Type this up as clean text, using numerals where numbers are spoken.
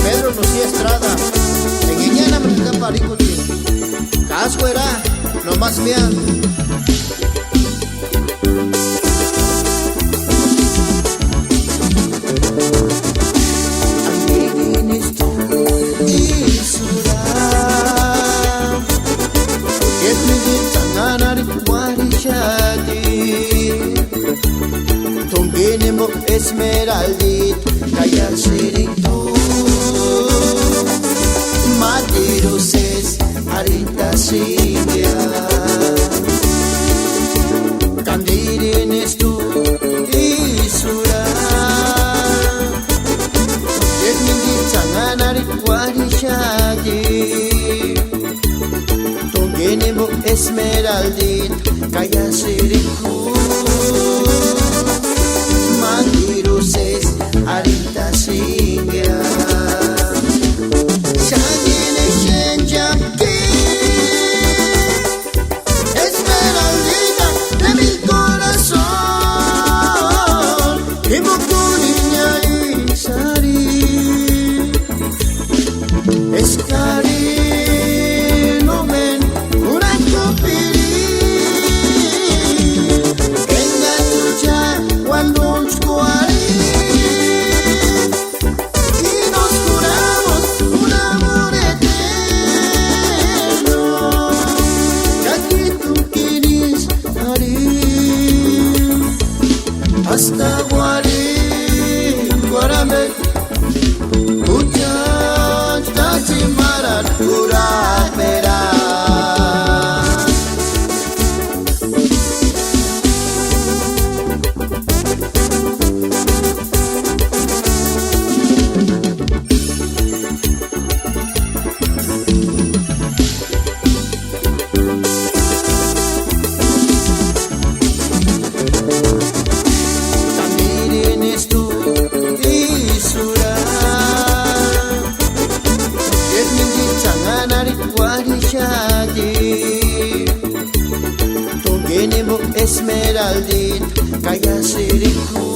Pedro Lucía Estrada, en Guiñana, Mexicana, Paricuti, Cascuera, no más vean. Esmeraldita, kaya sirito Matiruses, arita sindia Kandirines tu isura Yetmindi sanganari warishadi Tongenemo esmeraldita, kaya sirito Matiruses, arita singia Shangine shenjamki Esmeraldita de mi corazón Y mokurinya isari Eskari no men uran kopiri Enga tuja cuando hasta guarame hujan tati marat pura-pera Esmeraldita, kaya siriko